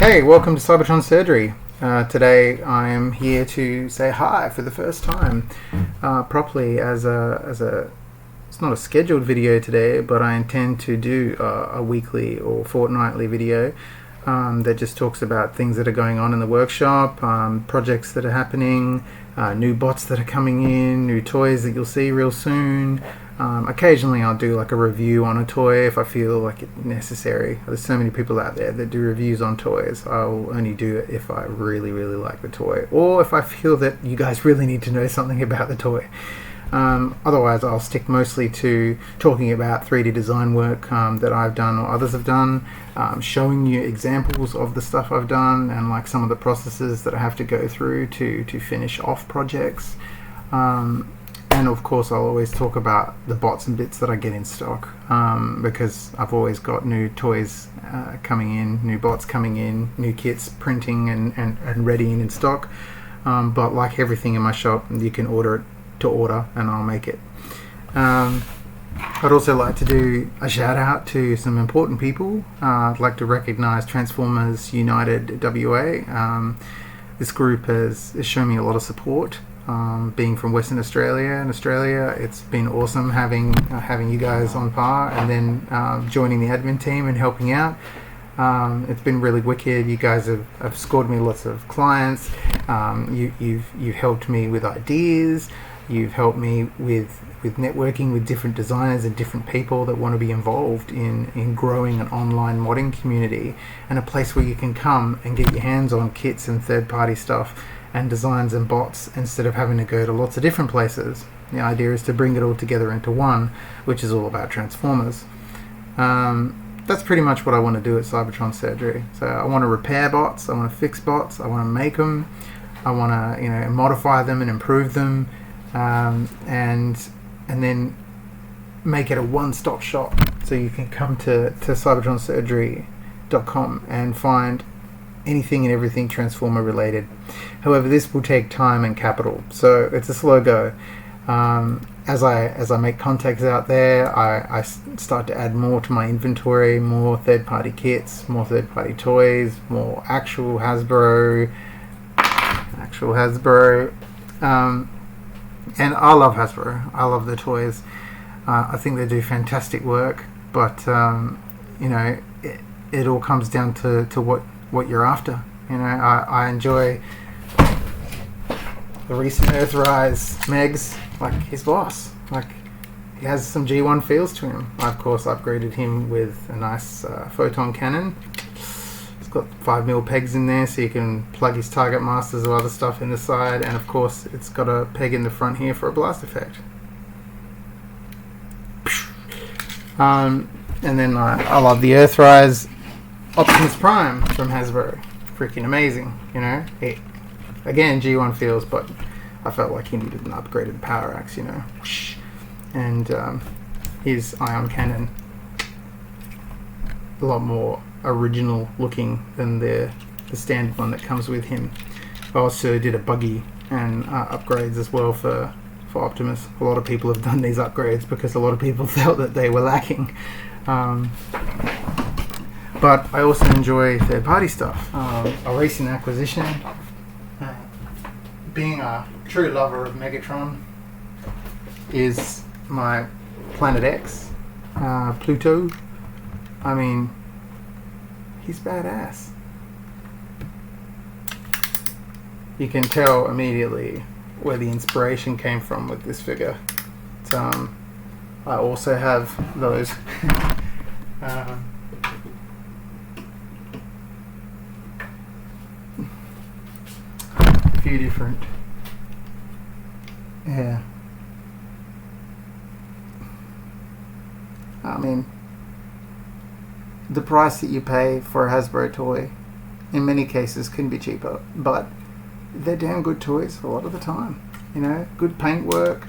Hey, welcome to Cybertron Surgery. Today I am here to say hi for the first time properly as a it's not a scheduled video today, but I intend to do a weekly or fortnightly video that just talks about things that are going on in the workshop, projects that are happening, new bots that are coming in, new toys that you'll see real soon. Occasionally I'll do like a review on a toy if I feel like it's necessary. There's so many people out there that do reviews on toys. I'll only do it if I really like the toy, or if I feel that you guys really need to know something about the toy. Otherwise I'll stick mostly to talking about 3D design work that I've done or others have done, showing you examples of the stuff I've done and like some of the processes that I have to go through to finish off projects. And of course I'll always talk about the bots and bits that I get in stock, because I've always got new toys coming in, new bots coming in, new kits printing and ready in stock. But like everything in my shop, you can order it to order and I'll make it. I'd also like to do a shout out to some important people. I'd like to recognize Transformers United WA. This group has shown me a lot of support. Being from Western Australia and Australia, it's been awesome having you guys on par, and then joining the admin team and helping out. It's been really wicked. You guys have scored me lots of clients. You've helped me with ideas. You've helped me with networking with different designers and different people that want to be involved in growing an online modding community and a place where you can come and get your hands on kits and third-party stuff and designs and bots instead of having to go to lots of different places. The idea is to bring it all together into one, which is all about Transformers. That's pretty much what I want to do at Cybertron Surgery. So I want to repair bots, I want to fix bots, I want to make them, I want to modify them and improve them, and then make it a one-stop shop so you can come to cybertronsurgery.com and find anything and everything Transformer related. However, this will take time and capital, so it's a slow go. As I make contacts out there, I start to add more to my inventory, more third-party kits, more third-party toys, more actual Hasbro. And I love Hasbro. I love the toys. I think they do fantastic work, but it all comes down to what you're after. I enjoy the recent Earthrise Megs, like his boss. Like, he has some G1 feels to him. I, of course, upgraded him with a nice photon cannon. It's got 5mm pegs in there, so you can plug his target masters or other stuff in the side, and of course it's got a peg in the front here for a blast effect. And then I love the Earthrise Optimus Prime from Hasbro. Freaking amazing, Again, G1 feels, but I felt like he needed an upgraded power axe, And his ion cannon, a lot more original looking than the standard one that comes with him. I also did a buggy and upgrades as well for Optimus. A lot of people have done these upgrades because a lot of people felt that they were lacking. But I also enjoy third-party stuff. A recent acquisition, being a true lover of Megatron, is my Planet X, Pluto. I mean, he's badass. You can tell immediately where the inspiration came from with this figure. I also have those. A few different. Yeah. I mean, the price that you pay for a Hasbro toy in many cases can be cheaper, but they're damn good toys a lot of the time. Good paintwork,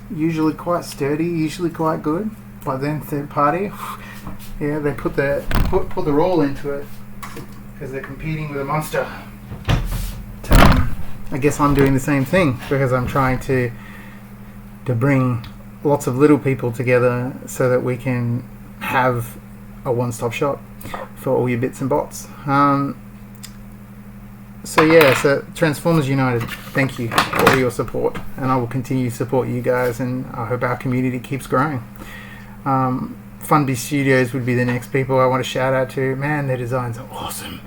usually quite sturdy, usually quite good. But then third party, yeah, they put their all into it because they're competing with a monster. I guess I'm doing the same thing because I'm trying to bring lots of little people together so that we can have a one-stop shop for all your bits and bots. So Transformers United, thank you for all your support, and I will continue to support you guys, and I hope our community keeps growing. Funby Studios would be the next people I want to shout out to. Man, their designs are awesome.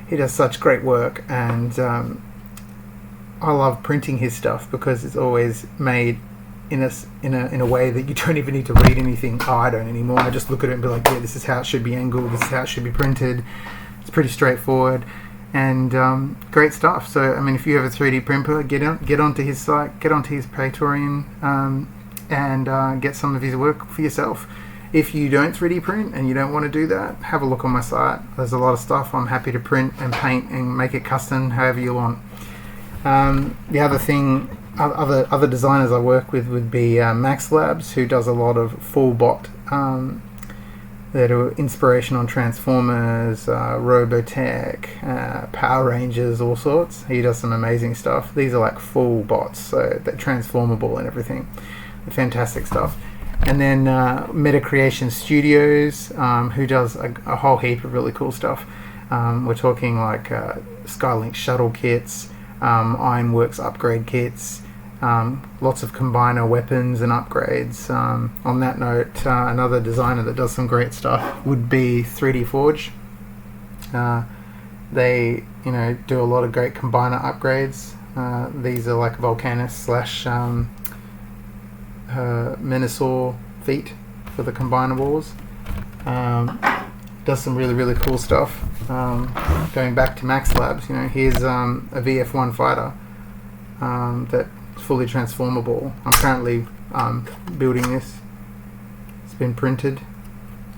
He does such great work, and I love printing his stuff because it's always made in a way that you don't even need to read anything. I don't anymore. I just look at it and be like, yeah, this is how it should be angled, this is how it should be printed. It's pretty straightforward, and great stuff. So I mean, if you have a 3D printer, get onto his site, get onto his Patreon, and get some of his work for yourself. If you don't 3D print and you don't want to do that, have a look on my site. There's a lot of stuff I'm happy to print and paint and make it custom however you want. The other thing, other designers I work with would be Max Labs, who does a lot of full bot that are inspiration on Transformers, Robotech, Power Rangers, all sorts. He does some amazing stuff. These are like full bots, so they're transformable and everything. Fantastic stuff. And then Meta Creation Studios, who does a whole heap of really cool stuff. We're talking like Skylink shuttle kits, Ironworks upgrade kits, lots of combiner weapons and upgrades. On that note, another designer that does some great stuff would be 3D Forge. They do a lot of great combiner upgrades. These are like Volcanus / Menasor feet for the combiner wars. Does some really cool stuff. Going back to Max Labs, here's a VF1 fighter that's fully transformable. I'm currently building this. It's been printed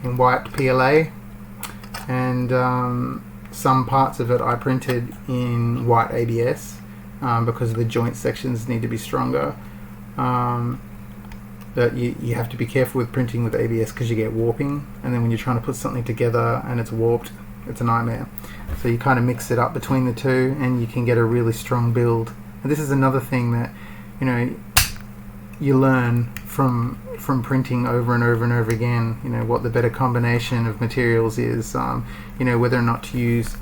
in white PLA, and some parts of it I printed in white ABS because the joint sections need to be stronger. That you have to be careful with printing with ABS because you get warping, and then when you're trying to put something together and it's warped, it's a nightmare. So you kind of mix it up between the two and you can get a really strong build. And this is another thing that you learn from printing over and over and over again, what the better combination of materials is, whether or not to use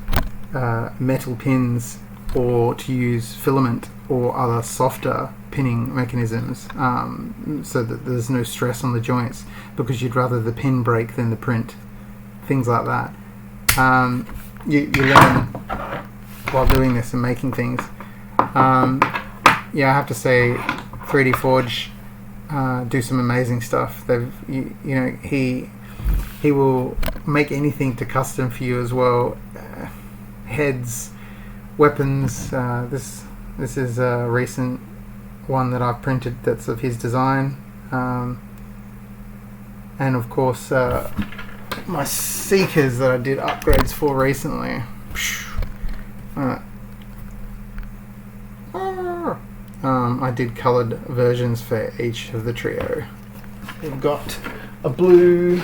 metal pins or to use filament or other softer pinning mechanisms, so that there's no stress on the joints, because you'd rather the pin break than the print. Things like that. You learn while doing this and making things. I have to say, 3D Forge do some amazing stuff. He will make anything to custom for you as well. Heads, weapons. This is a recent one that I've printed that's of his design, and of course my Seekers that I did upgrades for recently. I did coloured versions for each of the trio. We've got a blue,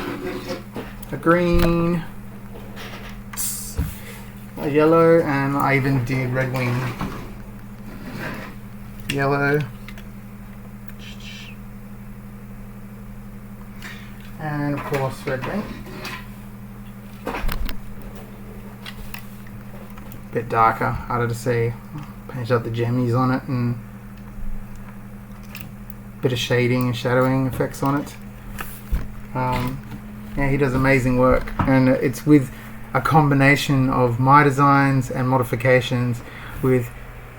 a green, a yellow, and I even did Red Wing yellow, and of course Red Wing. Bit darker, harder to see. Painted up the gemmies on it and bit of shading and shadowing effects on it. He does amazing work, and it's with a combination of my designs and modifications with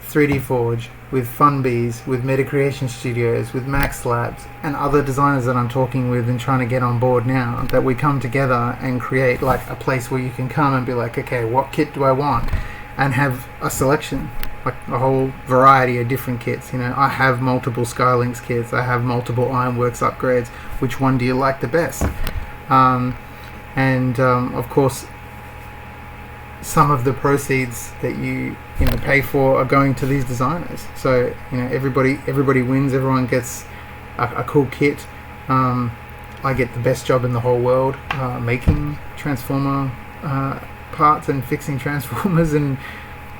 3D Forge, with Funbees, with Meta Creation Studios, with Max Labs, and other designers that I'm talking with and trying to get on board now, that we come together and create like a place where you can come and be like, okay, what kit do I want? And have a selection, like a whole variety of different kits. I have multiple Skylinks kits, I have multiple Ironworks upgrades. Which one do you like the best? Of course, some of the proceeds that you pay for are going to these designers. So everybody wins. Everyone gets a cool kit. I get the best job in the whole world, making Transformer parts and fixing Transformers and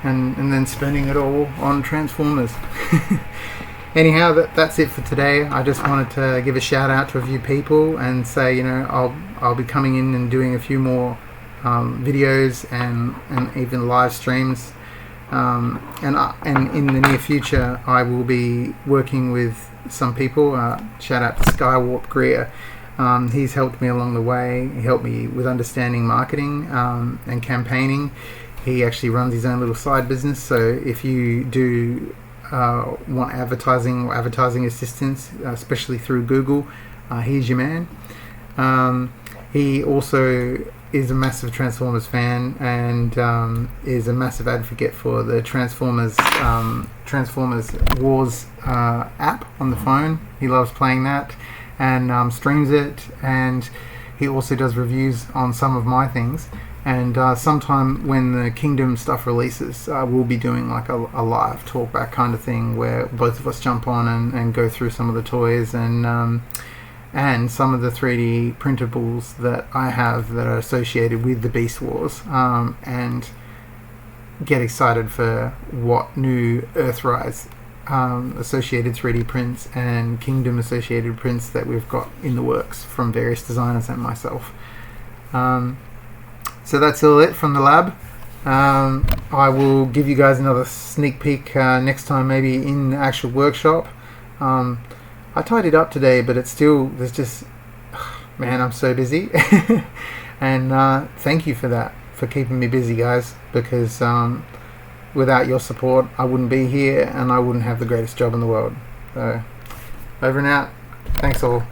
then spending it all on Transformers. anyhow, that's it for today. I just wanted to give a shout out to a few people and say, I'll be coming in and doing a few more videos and even live streams. And in the near future, I will be working with some people. Shout out to Skywarp Greer. He's helped me along the way. He helped me with understanding marketing and campaigning. He actually runs his own little side business. So if you do want advertising or advertising assistance, especially through Google, he's your man. He also is a massive Transformers fan and is a massive advocate for the Transformers Wars app on the phone. He loves playing that and streams it, and he also does reviews on some of my things. And sometime when the Kingdom stuff releases, we'll be doing like a live talkback kind of thing where both of us jump on and go through some of the toys and some of the 3D printables that I have that are associated with the Beast Wars, and get excited for what new Earthrise associated 3D prints and Kingdom associated prints that we've got in the works from various designers and myself. So that's all it from the lab. I will give you guys another sneak peek next time, maybe in the actual workshop. I tidied up today, but it's still, there's just, man, I'm so busy. And thank you for that, for keeping me busy, guys, because without your support, I wouldn't be here and I wouldn't have the greatest job in the world. So, over and out. Thanks all.